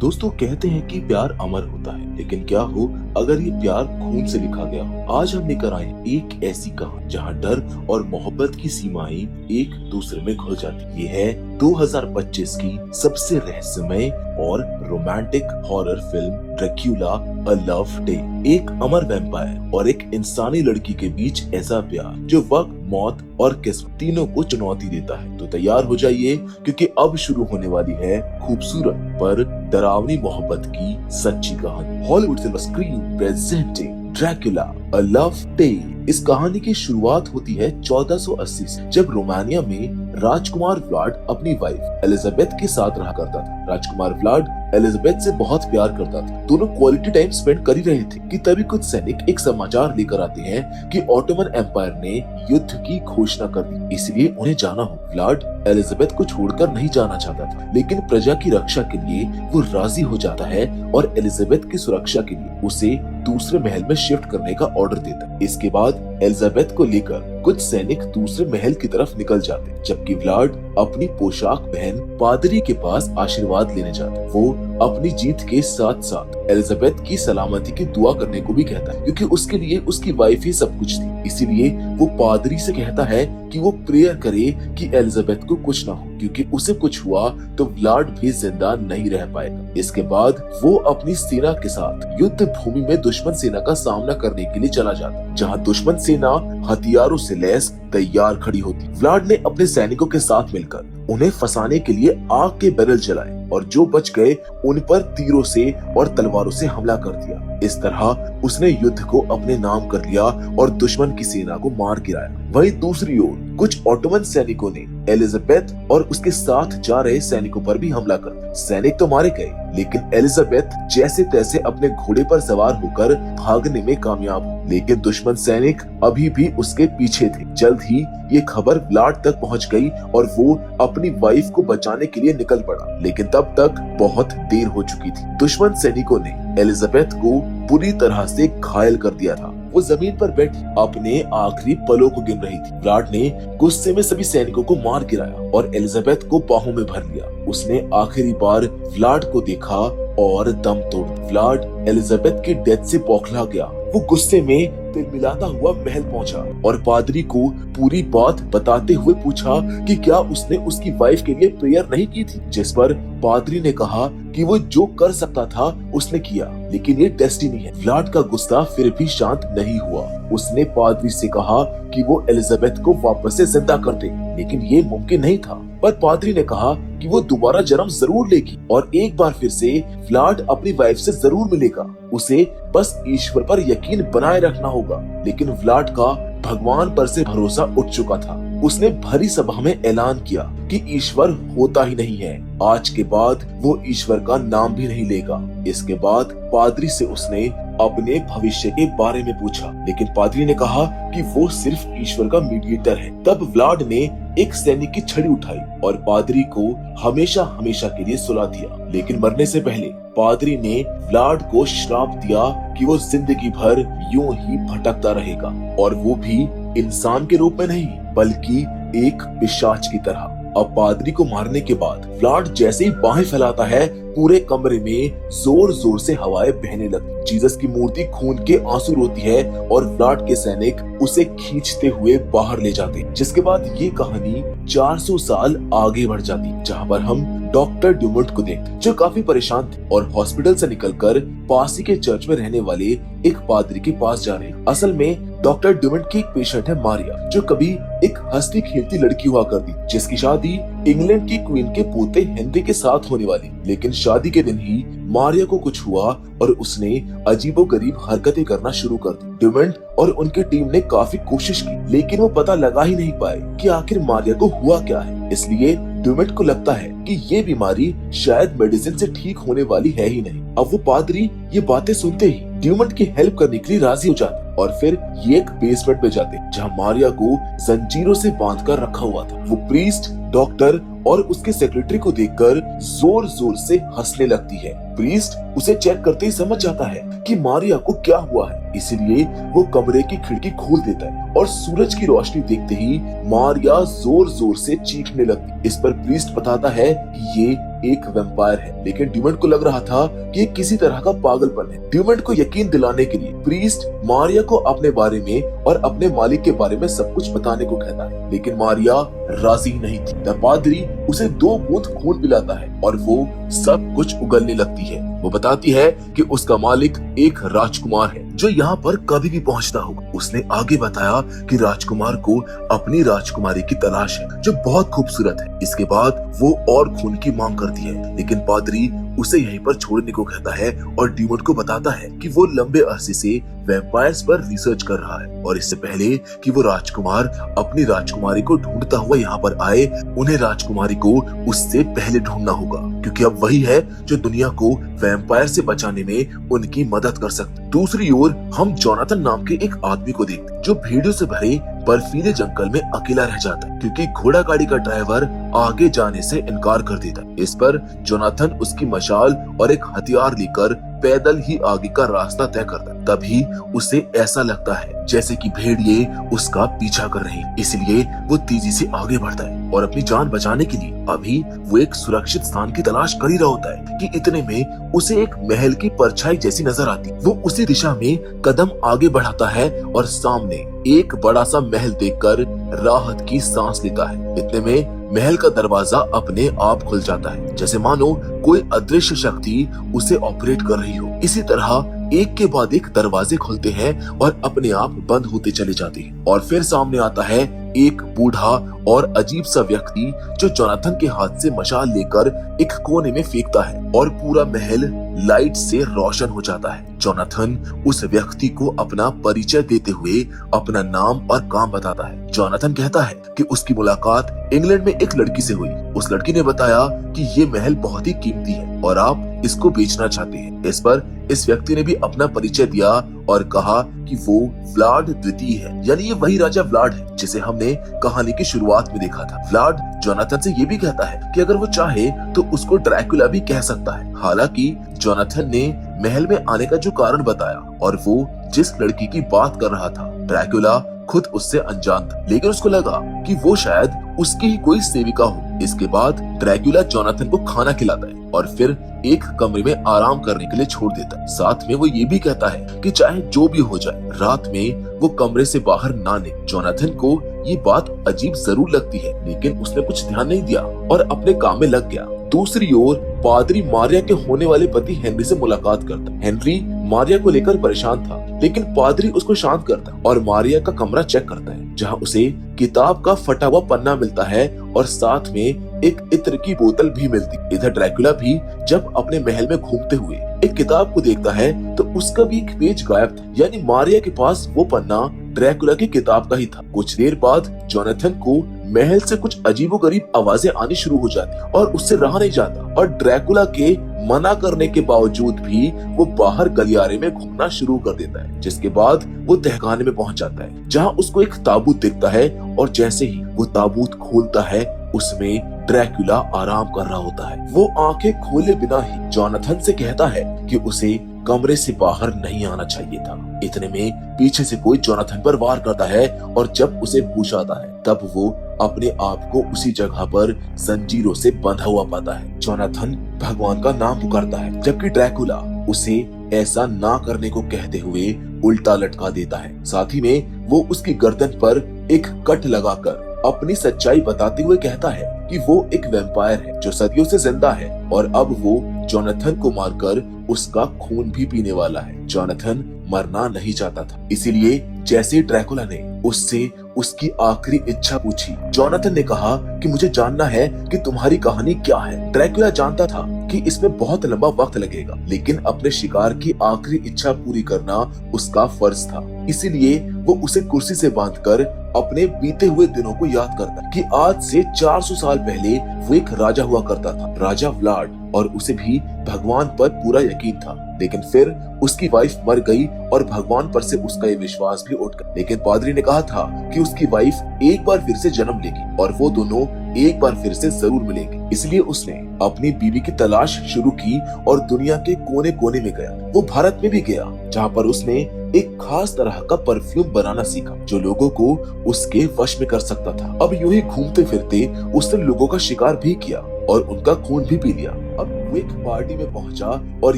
दोस्तों कहते हैं कि प्यार अमर होता है, लेकिन क्या हो अगर ये प्यार खून से लिखा गया हो। आज हम लेकर आए एक ऐसी कहानी जहां डर और मोहब्बत की सीमाएं एक दूसरे में घुल जाती। ये है 2025 की सबसे रहस्यमय और romantic horror film Dracula a love tale. एक अमर वैम्पायर और एक इंसानी लड़की के बीच ऐसा प्यार जो वक्त, मौत और किस्मत तीनों को चुनौती देता है। तो तैयार हो जाइए क्योंकि अब शुरू होने वाली है खूबसूरत पर डरावनी मोहब्बत की सच्ची कहानी। Hollywood silver screen presenting Dracula a love tale. इस कहानी की शुरुआत होती है 1480 से, जब रोमानिया में राजकुमार व्लाड अपनी वाइफ एलिजाबेथ के साथ रहा करता था। राजकुमार व्लाड एलिजाबेथ से बहुत प्यार करता था। दोनों क्वालिटी टाइम स्पेंड कर ही रहे थे कि तभी कुछ सैनिक एक समाचार लेकर आते हैं कि ऑटोमन एम्पायर ने युद्ध की घोषणा कर दी, इसलिए उन्हें जाना हो। व्लाड एलिजाबेथ को छोड़कर नहीं जाना चाहता था, लेकिन प्रजा की रक्षा के लिए वो राजी हो जाता है और एलिजाबेथ की सुरक्षा के लिए उसे दूसरे महल में शिफ्ट करने का ऑर्डर देता है। इसके बाद एलिजाबेथ को लेकर कुछ सैनिक दूसरे महल की तरफ निकल जाते हैं, जबकि व्लाड अपनी पोशाक पहन पादरी के पास आशीर्वाद लेने जाता है। वो अपनी जीत के साथ साथ एलिजाबेथ की सलामती की दुआ करने को भी कहता है, क्योंकि उसके लिए उसकी वाइफ ही सब कुछ थी। इसीलिए वो पादरी से कहता है कि वो प्रेयर करे कि एलिजाबेथ को कुछ ना हो, क्योंकि उसे कुछ हुआ तो व्लाड भी जिंदा नहीं रह पाएगा। इसके बाद वो अपनी सेना के साथ युद्ध भूमि में दुश्मन सेना का सामना करने के लिए चला जाता, जहां दुश्मन सेना हथियारों से लैस तैयार खड़ी होती। व्लाड ने अपने सैनिकों के साथ मिलकर उन्हें फंसाने के लिए आग के बैरल जलाए और जो बच गए उन पर तीरों से और तलवारों से हमला कर दिया। इस तरह उसने युद्ध को अपने नाम कर लिया और दुश्मन की सेना को मार गिराया। वहीं दूसरी ओर कुछ ऑटोमन सैनिकों ने एलिजाबेथ और उसके साथ जा रहे सैनिकों पर भी हमला कर दिया। सैनिक तो मारे गए, लेकिन एलिजाबेथ जैसे तैसे अपने घोड़े पर सवार होकर भागने में कामयाब हुई, लेकिन दुश्मन सैनिक अभी भी उसके पीछे थे। जल्द ही ये खबर व्लाड तक पहुंच गई और वो अपनी वाइफ को बचाने के लिए निकल पड़ा, लेकिन तब तक बहुत देर हो चुकी थी। दुश्मन सैनिकों ने एलिजाबेथ को बुरी तरह से घायल कर दिया था। वो जमीन पर बैठी अपने आखिरी पलों को गिन रही थी। व्लाड ने गुस्से में सभी सैनिकों को मार गिराया और एलिजाबेथ को बाहों में भर लिया। उसने आखिरी बार व्लाड को देखा और दम तोड़। व्लाड एलिजाबेथ की डेथ से बौखला गया। वो गुस्से में तिलमिलाता हुआ महल पहुंचा और पादरी को पूरी बात बताते हुए पूछा कि क्या उसने उसकी वाइफ के लिए प्रेयर नहीं की थी, जिस पर पादरी ने कहा कि वो जो कर सकता था उसने किया, लेकिन ये डेस्टिनी है। व्लाड का गुस्सा फिर भी शांत नहीं हुआ। उसने पादरी से कहा कि वो एलिजाबेथ को वापस से जिंदा कर दे, लेकिन ये मुमकिन नहीं था। पर पादरी ने कहा कि वो दोबारा जन्म जरूर लेगी और एक बार फिर से व्लाड अपनी वाइफ से जरूर मिलेगा। उसे बस ईश्वर पर यकीन बनाए रखना होगा। लेकिन व्लाड का भगवान पर से भरोसा उठ चुका था। उसने भरी सभा में ऐलान किया कि ईश्वर होता ही नहीं है। आज के बाद वो ईश्वर का नाम भी नहीं लेगा। इसके बाद पादरी से उसने अपने भविष्य के बारे में पूछा, लेकिन पादरी ने कहा कि वो सिर्फ ईश्वर का मीडिएटर है। तब व्लाड ने एक सैनिक की छड़ी उठाई और पादरी को हमेशा हमेशा के लिए सुला दिया। लेकिन मरने से पहले पादरी ने व्लाड को श्राप दिया कि वो जिंदगी भर यूं ही भटकता रहेगा, और वो भी इंसान के रूप में नहीं बल्कि एक पिशाच की तरह। अब पादरी को मारने के बाद व्लाड जैसे ही बाहें फैलाता है, पूरे कमरे में जोर जोर से हवाएं बहने लगती। जीसस की मूर्ति खून के आंसू रोती है और व्लाड के सैनिक उसे खींचते हुए बाहर ले जाते, जिसके बाद ये कहानी 400 साल आगे बढ़ जाती, जहाँ पर हम डॉक्टर ड्यूमंट को देखते, जो काफी परेशान थे और हॉस्पिटल से निकलकर पास ही के चर्च में रहने वाले एक पादरी के पास जा रहे। असल में डॉक्टर ड्यूमंट की एक पेशेंट है मारिया, जो कभी एक हंसती खेलती लड़की हुआ करती, जिसकी शादी इंग्लैंड की क्वीन के पोते हेनरी के साथ होने वाली। लेकिन शादी के दिन ही मारिया को कुछ हुआ और उसने अजीबोगरीब हरकतें करना शुरू कर दी। ड्यूमंट और उनकी टीम ने काफी कोशिश की, लेकिन वो पता लगा ही नहीं पाए कि आखिर मारिया को हुआ क्या है। इसलिए ड्यूमंट को लगता है कि ये बीमारी शायद मेडिसिन से ठीक होने वाली है ही नहीं। अब वो पादरी ये बातें सुनते ही ड्यूमंट की हेल्प करने के लिए राजी हो जाते और फिर ये एक बेसमेंट में जाते, जहाँ मारिया को जंजीरों से बांधकर रखा हुआ था। वो प्रीस्ट डॉक्टर और उसके सेक्रेटरी को देखकर जोर जोर से हंसने लगती है। प्रीस्ट उसे चेक करते ही समझ जाता है कि मारिया को क्या हुआ है, इसीलिए वो कमरे की खिड़की खोल देता है और सूरज की रोशनी देखते ही मारिया जोर जोर से चीखने लगती। इस पर प्रीस्ट बताता है कि ये एक वैम्पायर है, लेकिन ड्यूमेंट को लग रहा था कि ये किसी तरह का पागलपन है। ड्यूमेंट को यकीन दिलाने के लिए प्रीस्ट मारिया को अपने बारे में और अपने मालिक के बारे में सब कुछ बताने को कहता है, लेकिन मारिया राजी नहीं थी। तब पादरी उसे 2 बूंद खून पिलाता है और वो सब कुछ उगलने लगती है। वो बताती है कि उसका मालिक एक राजकुमार है जो यहाँ पर कभी भी पहुँचता होगा। उसने आगे बताया कि राजकुमार को अपनी राजकुमारी की तलाश है जो बहुत खूबसूरत है। इसके बाद वो और खून की मांग करती है, लेकिन पादरी उसे यहीं पर छोड़ने को कहता है और ड्यूमंड को बताता है कि वो लंबे अरसे से वैम्पायर्स पर रिसर्च कर रहा है और इससे पहले कि वो राजकुमार अपनी राजकुमारी को ढूंढता हुआ यहाँ पर आए, उन्हें राजकुमारी को उससे पहले ढूंढना होगा, क्योंकि अब वही है जो दुनिया को वैम्पायर से बचाने में उनकी मदद कर सकता है। दूसरी ओर हम जोनाथन नाम के एक आदमी को देखते हैं जो भेड़ियों से भरे बर्फीले जंगल में अकेला रह जाता है क्योंकि घोड़ा गाड़ी का ड्राइवर आगे जाने से इनकार कर देता है। इस पर जोनाथन उसकी मशाल और एक हथियार लेकर पैदल ही आगे का रास्ता तय करता है। तभी उसे ऐसा लगता है जैसे कि भेड़िए उसका पीछा कर रहे हैं, इसलिए वो तेजी से आगे बढ़ता है और अपनी जान बचाने के लिए अभी वो एक सुरक्षित स्थान की तलाश कर ही रहा होता है कि इतने में उसे एक महल की परछाई जैसी नजर आती है। वो उसी दिशा में कदम आगे बढ़ाता है और सामने एक बड़ा सा महल देखकर राहत की सांस लेता है। इतने में महल का दरवाजा अपने आप खुल जाता है, जैसे मानो कोई अदृश्य शक्ति उसे ऑपरेट कर रही हो। इसी तरह एक के बाद एक दरवाजे खुलते हैं और अपने आप बंद होते चले जाते हैं और फिर सामने आता है एक बूढ़ा और अजीब सा व्यक्ति जो जोनाथन के हाथ से मशाल लेकर एक कोने में फेंकता है और पूरा महल लाइट से रोशन हो जाता है। जोनाथन उस व्यक्ति को अपना परिचय देते हुए अपना नाम और काम बताता है। जोनाथन कहता है कि उसकी मुलाकात इंग्लैंड में एक लड़की से हुई। उस लड़की ने बताया कि ये महल बहुत ही कीमती है और आप इसको बेचना चाहते हैं। इस पर इस व्यक्ति ने भी अपना परिचय दिया और कहा कि वो व्लाड द्वितीय है, यानी ये वही राजा व्लाड है जिसे हमने कहानी की शुरुआत में देखा था। व्लाड जोनाथन से ये भी कहता है कि अगर वो चाहे तो उसको ड्रैकुला भी कह सकता है। हालांकि जोनाथन ने महल में आने का जो कारण बताया और वो जिस लड़की की बात कर रहा था, ड्रैकुला खुद उससे अनजान था, लेकिन उसको लगा कि वो शायद उसकी ही कोई सेविका हो। इसके बाद ड्रैकुला जोनाथन को खाना खिलाता है और फिर एक कमरे में आराम करने के लिए छोड़ देता है। साथ में वो ये भी कहता है कि चाहे जो भी हो जाए रात में वो कमरे से बाहर ना निकले। जोनाथन को ये बात अजीब जरूर लगती है, लेकिन उसने कुछ ध्यान नहीं दिया और अपने काम में लग गया। दूसरी ओर पादरी मारिया के होने वाले पति हेनरी से मुलाकात करता है। हेनरी मारिया को लेकर परेशान था, लेकिन पादरी उसको शांत करता है और मारिया का कमरा चेक करता है, जहां उसे किताब का फटा हुआ पन्ना मिलता है और साथ में एक इत्र की बोतल भी मिलती। इधर ड्रैकुला भी जब अपने महल में घूमते हुए एक किताब को देखता है तो उसका भी एक पेज गायब था, यानी मारिया के पास वो पन्ना ड्रैकुला की किताब का ही था। कुछ देर बाद जोनाथन को महल से कुछ अजीबोगरीब आवाजें आनी शुरू हो जाती और उससे रहा नहीं जाता और ड्रैकुला के मना करने के बावजूद भी वो बाहर गलियारे में घूमना शुरू कर देता है, जिसके बाद वो तहखाने में पहुंच जाता है जहां उसको एक ताबूत दिखता है और जैसे ही वो ताबूत खोलता है उसमें ड्रैकुला आराम कर रहा होता है। वो आंखें खोले बिना ही जोनाथन से कहता है कि उसे कमरे से बाहर नहीं आना चाहिए था। इतने में पीछे से कोई जोनाथन पर वार करता है और जब उसे होश आता है तब वो अपने आप को उसी जगह पर जंजीरों से बंधा हुआ पाता है। जोनाथन भगवान का नाम पुकारता है, जबकि ड्रैकुला उसे ऐसा ना करने को कहते हुए उल्टा लटका देता है। साथ ही में वो उसकी गर्दन पर एक कट लगाकर अपनी सच्चाई बताते हुए कहता है कि वो एक वैम्पायर है जो सदियों से जिंदा है और अब वो जोनाथन को मारकर उसका खून भी पीने वाला है। जोनाथन मरना नहीं चाहता था, इसीलिए जैसे ड्रैकुला ने उससे उसकी आखिरी इच्छा पूछी, जोनाथन ने कहा कि मुझे जानना है कि तुम्हारी कहानी क्या है। ड्रैकुला जानता था कि इसमें बहुत लंबा वक्त लगेगा, लेकिन अपने शिकार की आखिरी इच्छा पूरी करना उसका फर्ज था। इसीलिए वो उसे कुर्सी से बांधकर अपने बीते हुए दिनों को याद करता कि आज से 400 साल पहले वो एक राजा हुआ करता था, राजा व्लाड, और उसे भी भगवान पर पूरा यकीन था। लेकिन फिर उसकी वाइफ मर गई और भगवान पर से उसका ये विश्वास भी उठ गया। लेकिन पादरी ने कहा था कि उसकी वाइफ एक बार फिर से जन्म लेगी और वो दोनों एक बार फिर से जरूर मिलेंगे। इसलिए उसने अपनी बीवी की तलाश शुरू की और दुनिया के कोने कोने में गया। वो भारत में भी गया, जहाँ पर उसने एक खास तरह का परफ्यूम बनाना सीखा जो लोगों को उसके वश में कर सकता था। अब यूं ही घूमते फिरते उसने लोगों का शिकार भी किया और उनका खून भी पी लिया। अब वो एक पार्टी में पहुंचा और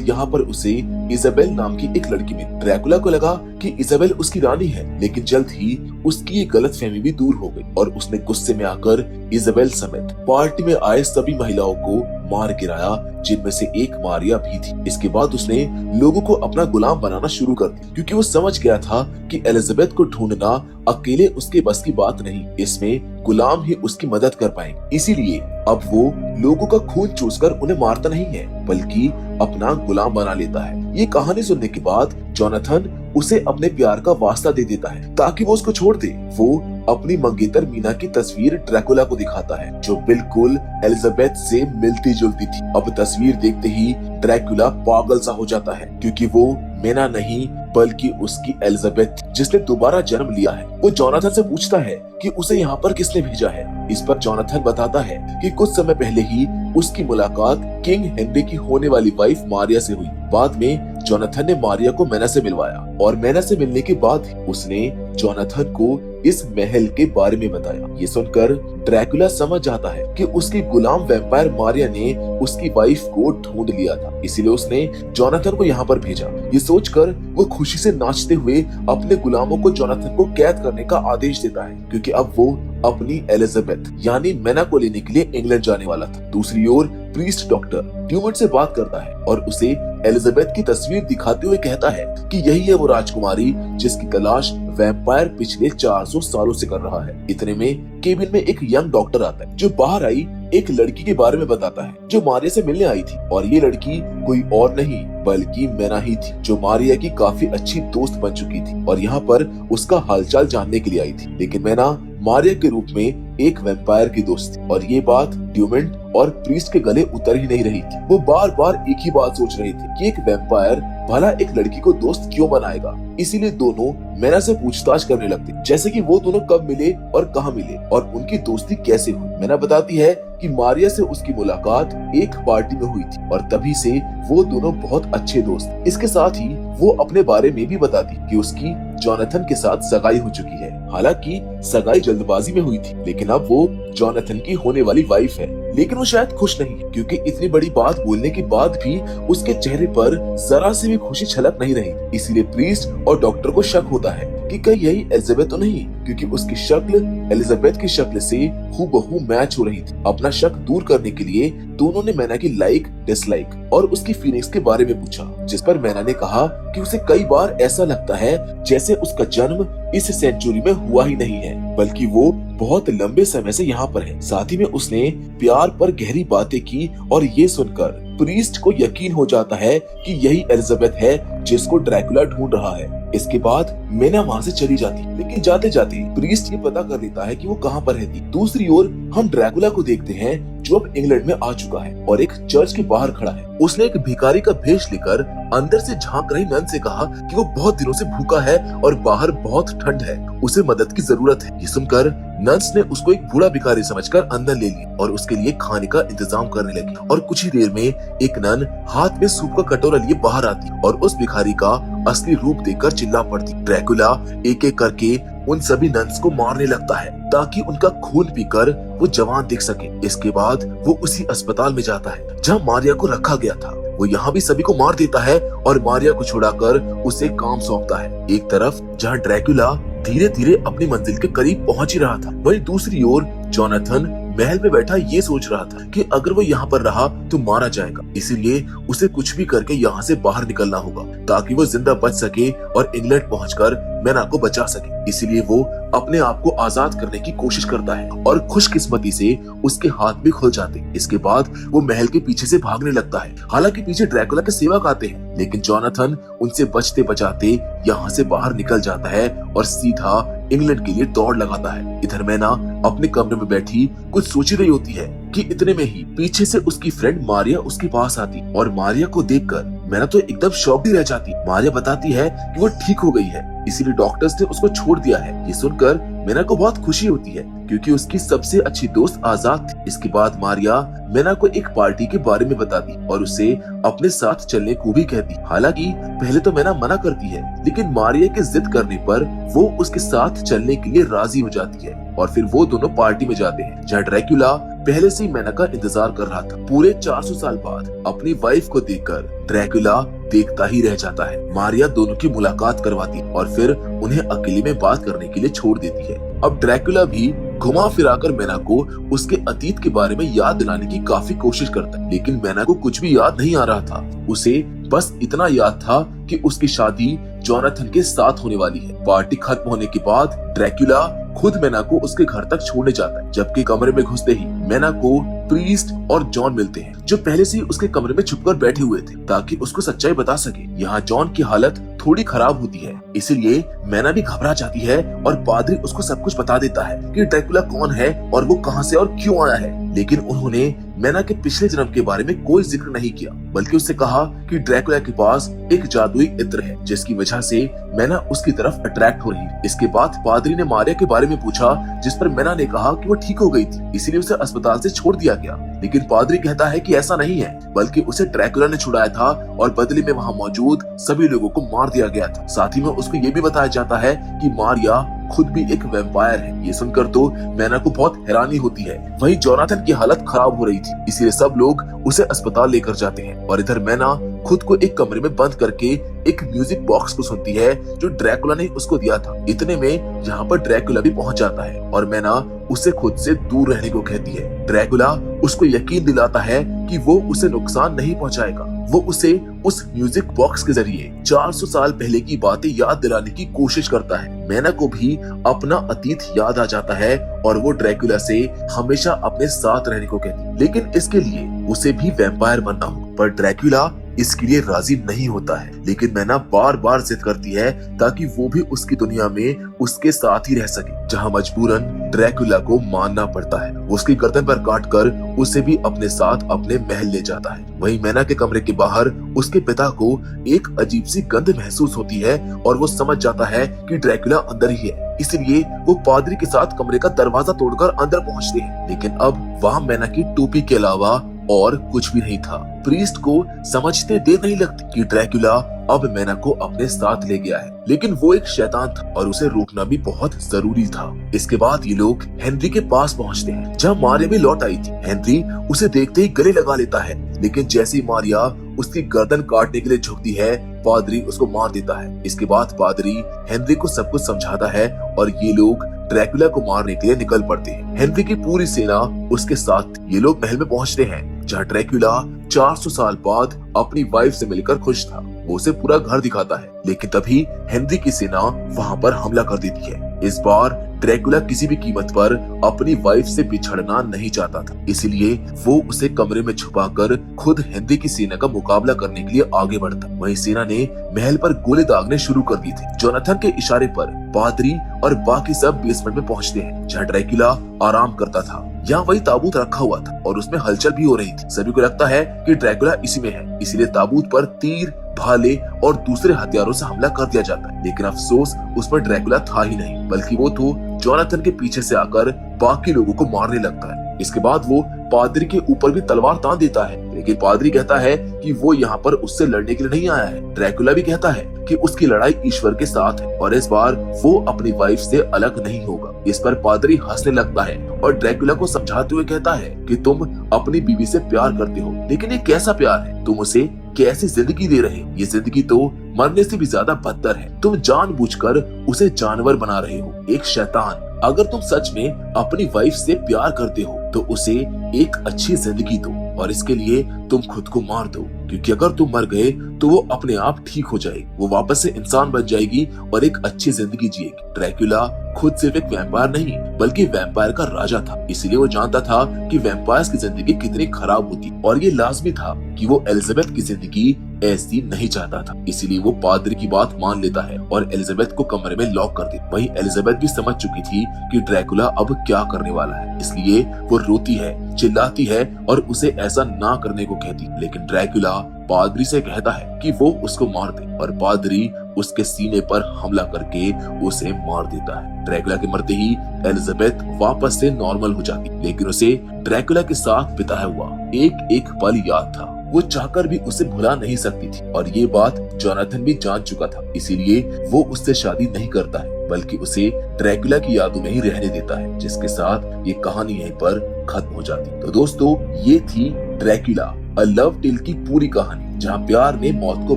यहाँ पर उसे इजाबेल नाम की एक लड़की मिली। ड्रैकुला को लगा कि इजाबेल उसकी रानी है, लेकिन जल्द ही उसकी ये गलतफहमी भी दूर हो गई और उसने गुस्से में आकर इजाबेल समेत पार्टी में आए सभी महिलाओं को मार गिराया, जिनमें से एक मारिया भी थी। इसके बाद उसने लोगों को अपना गुलाम बनाना शुरू कर दिया, क्योंकि वो समझ गया था कि एलिजाबेथ को ढूंढना अकेले उसके बस की बात नहीं, इसमें गुलाम ही उसकी मदद कर पाएंगे। इसीलिए अब वो लोगों का खून चूसकर उन्हें मारता नहीं है, बल्कि अपना गुलाम बना लेता है। ये कहानी सुनने के बाद जोनाथन उसे अपने प्यार का वास्ता दे देता है ताकि वो उसको छोड़ दे। वो अपनी मंगेतर मीना की तस्वीर ड्रैकुला को दिखाता है, जो बिल्कुल एलिजाबेथ से मिलती जुलती थी। अब तस्वीर देखते ही ड्रैकुला पागल सा हो जाता है, क्योंकि वो मीना नहीं बल्कि उसकी एलिजाबेथ जिसने दोबारा जन्म लिया है। वो जोनाथन से पूछता है कि उसे यहाँ पर किसने भेजा है। इस पर जोनाथन बताता है कि कुछ समय पहले ही उसकी मुलाकात किंग हेनरी की होने वाली वाइफ मारिया से हुई। बाद में जोनाथन ने मारिया को मैना से मिलवाया और मैना से मिलने के बाद उसने जोनाथन को इस महल के बारे में बताया। ये सुनकर ड्रैकुला समझ जाता है कि उसकी गुलाम वैम्पायर मारिया ने उसकी वाइफ को ढूंढ लिया था, इसीलिए उसने जोनाथन को यहाँ पर भेजा। ये सोचकर वो खुशी से नाचते हुए अपने गुलामों को जोनाथन को कैद करने का आदेश देता है, क्योंकि अब वो अपनी एलिजाबेथ यानी मैना को लेने के लिए इंग्लैंड जाने वाला था। दूसरी ओर प्रीस्ट डॉक्टर ड्यूमंट से बात करता है और उसे एलिजाबेथ की तस्वीर दिखाते हुए कहता है कि यही है वो राजकुमारी जिसकी तलाश वैम्पायर पिछले 400 सालों से कर रहा है। इतने में केबिन में एक यंग डॉक्टर आता है, जो बाहर आई एक लड़की के बारे में बताता है जो मारिया से मिलने आई थी, और ये लड़की कोई और नहीं बल्कि मैना ही थी, जो मारिया की काफी अच्छी दोस्त बन चुकी थी और यहाँ पर उसका हालचाल जानने के लिए आई थी। लेकिन मैना मारिया के रूप में एक वैम्पायर की दोस्त थी और ये बात ड्यूमेंट और प्रीस्ट के गले उतर ही नहीं रही थी। वो बार बार एक ही बात सोच रहे थे कि एक वैम्पायर भला एक लड़की को दोस्त क्यों बनाएगा। इसीलिए दोनों मैना से पूछताछ करने लगते, जैसे कि वो दोनों कब मिले और कहाँ मिले और उनकी दोस्ती कैसे हुई। मैना बताती है कि मारिया से उसकी मुलाकात एक पार्टी में हुई थी और तभी से वो दोनों बहुत अच्छे दोस्त। इसके साथ ही वो अपने बारे में भी बताती कि उसकी जोनाथन के साथ सगाई हो चुकी है। हालांकि सगाई जल्दबाजी में हुई थी, लेकिन अब वो जोनाथन की होने वाली वाइफ है। लेकिन वो शायद खुश नहीं है, क्योंकि इतनी बड़ी बात बोलने के बाद भी उसके चेहरे पर जरा से भी खुशी छलक नहीं रही। इसीलिए प्रीस्ट और डॉक्टर को शक होता है कि कहीं यही एलिजाबेथ तो नहीं, क्योंकि उसकी शक्ल एलिजाबेथ की शक्ल से हूबहू मैच हो रही थी। अपना शक दूर करने के लिए दोनों ने मैना की लाइक डिसलाइक और उसकी फीलिंग्स के बारे में पूछा, जिस पर मैना ने कहा कि उसे कई बार ऐसा लगता है जैसे उसका जन्म इस सेंचुरी में हुआ ही नहीं है, बल्कि वो बहुत लंबे समय से यहाँ पर है। साथ ही में उसने प्यार पर गहरी बातें की और ये सुनकर प्रीस्ट को यकीन हो जाता है कि यही एलिजाबेथ है जिसको ड्रैकुला ढूंढ रहा है। इसके बाद मैना वहाँ से चली जाती, लेकिन जाते जाते प्रीस्ट ये पता कर लेता है कि वो कहाँ पर रहती। दूसरी ओर हम ड्रैकुला को देखते हैं, जो अब इंग्लैंड में आ चुका है और एक चर्च के बाहर खड़ा है। उसने एक भिखारी का भेष लेकर अंदर से झांक रही नन से कहा कि वो बहुत दिनों से भूखा है और बाहर बहुत ठंड है, उसे मदद की जरूरत है। ये सुनकर नन्स ने उसको एक बूढ़ा भिखारी समझकर अंदर ले लिया और उसके लिए खाने का इंतजाम करने लगी। और कुछ ही देर में एक नन हाथ में सूप का कटोरा लिए बाहर आती और उस भिखारी का असली रूप देखकर चिल्ला पड़ती। ड्रैकुला एक एक करके उन सभी नन्स को मारने लगता है ताकि उनका खून पीकर वो जवान दिख सके। इसके बाद वो उसी अस्पताल में जाता है जहाँ मारिया को रखा गया था। वो यहाँ भी सभी को मार देता है और मारिया को छुड़ाकर उसे काम सौंपता है। एक तरफ जहाँ ड्रैकुला धीरे धीरे अपनी मंजिल के करीब पहुंच ही रहा था, वहीं दूसरी ओर जोनाथन महल में बैठा ये सोच रहा था कि अगर वो यहाँ पर रहा तो मारा जाएगा, इसीलिए उसे कुछ भी करके यहाँ से बाहर निकलना होगा ताकि वो जिंदा बच सके और इंग्लैंड पहुंचकर मैना को बचा सके। इसीलिए वो अपने आप को आजाद करने की कोशिश करता है और खुशकिस्मती से उसके हाथ भी खुल जाते। इसके बाद वो महल के पीछे से भागने लगता है। हालांकि पीछे ड्रैकुला के सेवक आते हैं, लेकिन जोनाथन उनसे बचते बचाते यहाँ से बाहर निकल जाता है और सीधा इंग्लैंड के लिए दौड़ लगाता है। इधर मैना अपने कमरे में बैठी कुछ सोच रही होती है कि इतने में ही पीछे से उसकी फ्रेंड मारिया उसके पास आती और मारिया को देखकर मैना तो एकदम शॉक्ड ही रह जाती। मारिया बताती है कि वो ठीक हो गई है, इसीलिए डॉक्टर्स ने उसको छोड़ दिया है। ये सुनकर मैना को बहुत खुशी होती है क्योंकि उसकी सबसे अच्छी दोस्त आजाद थी। इसके बाद मारिया मैना को एक पार्टी के बारे में बताती और उसे अपने साथ चलने को भी कहती। हालांकि पहले तो मैना मना करती है, लेकिन मारिया के जिद करने पर वो उसके साथ चलने के लिए राजी हो जाती है और फिर वो दोनों पार्टी में जाते हैं जहाँ ड्रैकुला पहले से ही मैना का इंतजार कर रहा था। पूरे 400 साल बाद अपनी वाइफ को देखकर ड्रैकुला देखता ही रह जाता है। मारिया दोनों की मुलाकात करवाती है और फिर उन्हें अकेले में बात करने के लिए छोड़ देती है। अब ड्रैकुला भी घुमा फिराकर मैना को उसके अतीत के बारे में याद दिलाने की काफी कोशिश करता है, लेकिन मैना को कुछ भी याद नहीं आ रहा था। उसे बस इतना याद था कि उसकी शादी जोनाथन के साथ होने वाली है। पार्टी खत्म होने के बाद ड्रैकुला खुद मैना को उसके घर तक छोड़ने जाता है, जबकि कमरे में घुसते ही मैना को प्रीस्ट और जॉन मिलते हैं, जो पहले से ही उसके कमरे में छुपकर बैठे हुए थे ताकि उसको सच्चाई बता सके। यहाँ जॉन की हालत थोड़ी खराब होती है, इसलिए मैना भी घबरा जाती है और पादरी उसको सब कुछ बता देता है कि ड्रैकुला कौन है और वो कहाँ से और क्यों आया है। लेकिन उन्होंने मैना के पिछले जन्म के बारे में कोई जिक्र नहीं किया, बल्कि उससे कहा कि ड्रैकुला के पास एक जादुई इत्र है जिसकी वजह से मैना उसकी तरफ अट्रैक्ट हो रही है। इसके बाद पादरी ने मारिया के बारे में पूछा, जिस पर मैना ने कहा कि वो ठीक हो गई थी, इसीलिए उसे अस्पताल से छोड़ दिया गया। लेकिन पादरी कहता है कि ऐसा नहीं है, बल्कि उसे ड्रैकुला ने छुड़ाया था और बदले में वहाँ मौजूद सभी लोगों को मार दिया गया था। साथ ही में उसको ये भी बताया जाता है कि मारिया खुद भी एक वैम्पायर है। ये सुनकर तो मैना को बहुत हैरानी होती है। वहीं जोनाथन की हालत खराब हो रही थी, इसलिए सब लोग उसे अस्पताल लेकर जाते हैं और इधर मैना खुद को एक कमरे में बंद करके एक म्यूजिक बॉक्स को सुनती है जो ड्रैकुला ने उसको दिया था। इतने में यहाँ पर ड्रैकुला भी पहुँच जाता है और मैना उसे खुद से दूर रहने को कहती है। ड्रैकुला उसको यकीन दिलाता है कि वो उसे नुकसान नहीं पहुँचाएगा। वो उसे उस म्यूजिक बॉक्स के जरिए 400 साल पहले की बातें याद दिलाने की कोशिश करता है। मैना को भी अपना अतीत याद आ जाता है और वो ड्रैकुला से हमेशा अपने साथ रहने को कहती है, लेकिन इसके लिए उसे भी वैम्पायर बनना होगा। पर ड्रैकुला इसके लिए राजी नहीं होता है, लेकिन मैना बार बार जिद करती है ताकि वो भी उसकी दुनिया में उसके साथ ही रह सके, जहाँ मजबूरन ड्रैकुला को मानना पड़ता है। वो उसकी गर्दन पर काट कर उसे भी अपने साथ अपने महल ले जाता है। वहीं मैना के कमरे के बाहर उसके पिता को एक अजीब सी गंध महसूस होती है और वो समझ जाता है कि ड्रैकुला अंदर ही है, इसलिए वो पादरी के साथ कमरे का दरवाजा तोड़कर अंदर पहुंचते हैं। लेकिन अब वहाँ मैना की टोपी के अलावा और कुछ भी नहीं था। प्रीस्ट को समझते देर नहीं लगती कि ड्रैकुला अब मैना को अपने साथ ले गया है, लेकिन वो एक शैतान था और उसे रोकना भी बहुत जरूरी था। इसके बाद ये लोग हेनरी के पास पहुंचते हैं जहाँ मारिया भी लौट आई थी। हेनरी उसे देखते ही गले लगा लेता है, लेकिन जैसे ही मारिया उसकी गर्दन काटने के लिए झुकती है, पादरी उसको मार देता है। इसके बाद पादरी हेनरी को सब कुछ समझाता है और ये लोग ड्रैकुला को मारने के लिए निकल पड़ते हैं। हेनरी की पूरी सेना उसके साथ। ये लोग महल में पहुंचते हैं जहाँ ड्रैकुला 400 साल बाद अपनी वाइफ से मिलकर खुश था। वो उसे पूरा घर दिखाता है, लेकिन तभी हेनरी की सेना वहाँ पर हमला कर देती है। इस बार ड्रैकुला किसी भी कीमत पर अपनी वाइफ से बिछड़ना नहीं चाहता था, इसलिए वो उसे कमरे में छुपाकर खुद हेनरी की सेना का मुकाबला करने के लिए आगे बढ़ता। वहीं सेना ने महल पर गोले दागने शुरू कर दी थी। जोनाथन के इशारे पर पादरी और बाकी सब बेसमेंट में पहुंचते हैं जहाँ ड्रैकुला आराम करता था। यहाँ वही ताबूत रखा हुआ था और उसमें हलचल भी हो रही थी। सभी को लगता है कि ड्रैकुला इसी में है, इसीलिए ताबूत पर तीर, भाले और दूसरे हथियारों से हमला कर दिया जाता है। लेकिन अफसोस उस पर ड्रैकुला था ही नहीं, बल्कि वो तो जोनाथन के पीछे से आकर बाकी लोगों को मारने लगता है। इसके बाद वो पादरी के ऊपर भी तलवार तान देता है, लेकिन पादरी कहता है कि वो यहाँ पर उससे लड़ने के लिए नहीं आया है। ड्रैकुला भी कहता है कि उसकी लड़ाई ईश्वर के साथ है और इस बार वो अपनी वाइफ से अलग नहीं होगा। इस पर पादरी हंसने लगता है और ड्रैकुला को समझाते हुए कहता है कि तुम अपनी बीवी से प्यार करते हो, लेकिन ये कैसा प्यार है? तुम उसे कैसी जिंदगी दे रहे हो? ये जिंदगी तो मरने से भी ज्यादा बदतर है। तुम जानबूझकर उसे जानवर बना रहे हो, एक शैतान। अगर तुम सच में अपनी वाइफ से प्यार करते हो तो उसे एक अच्छी जिंदगी दो और इसके लिए तुम खुद को मार दो, क्योंकि अगर तुम मर गए तो वो अपने आप ठीक हो जाएगी, वो वापस से इंसान बन जाएगी और एक अच्छी जिंदगी जिएगी। ड्रैकुला खुद सिर्फ एक वैम्पायर नहीं बल्कि वैम्पायर का राजा था, इसलिए वो जानता था कि वैम्पायर्स की जिंदगी कितनी खराब होती और ये लाजमी था कि वो एलिजाबेथ की जिंदगी ऐसी नहीं चाहता था, इसीलिए वो पादरी की बात मान लेता है और एलिजाबेथ को कमरे में लॉक कर देता। वहीं एलिजाबेथ भी समझ चुकी थी कि ड्रैकुला अब क्या करने वाला है, इसलिए वो रोती है, चिल्लाती है और उसे ऐसा ना करने को कहती। लेकिन ड्रैकुला पादरी से कहता है कि वो उसको मार दे और पादरी उसके सीने पर हमला करके उसे मार देता है। ड्रैकुला के मरते ही एलिजाबेथ वापस से नॉर्मल हो जाती, लेकिन उसे ड्रैकुला के साथ बिताया हुआ एक एक पल याद था। वो चाहकर भी उसे भुला नहीं सकती थी और ये बात जोनाथन भी जान चुका था, इसीलिए वो उससे शादी नहीं करता है, बल्कि उसे ड्रैकुला की यादों में ही रहने देता है, जिसके साथ ये कहानी यहीं पर खत्म हो जाती। तो दोस्तों, ये थी ड्रैकुला अ लव टेल की पूरी कहानी, जहाँ प्यार ने मौत को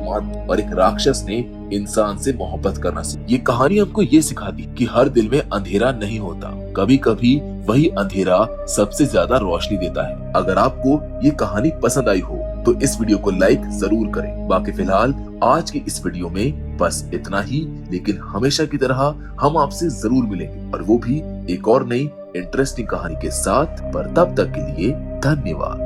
मात दी और एक राक्षस ने इंसान से मोहब्बत करना सीखा। ये कहानी हमको ये सिखाती कि हर दिल में अंधेरा नहीं होता, कभी कभी वही अंधेरा सबसे ज्यादा रोशनी देता है। अगर आपको ये कहानी पसंद आई हो तो इस वीडियो को लाइक जरूर करें। बाकी फिलहाल आज की इस वीडियो में बस इतना ही, लेकिन हमेशा की तरह हम आपसे जरूर मिलेंगे और वो भी एक और नई इंटरेस्टिंग कहानी के साथ। पर तब तक के लिए धन्यवाद।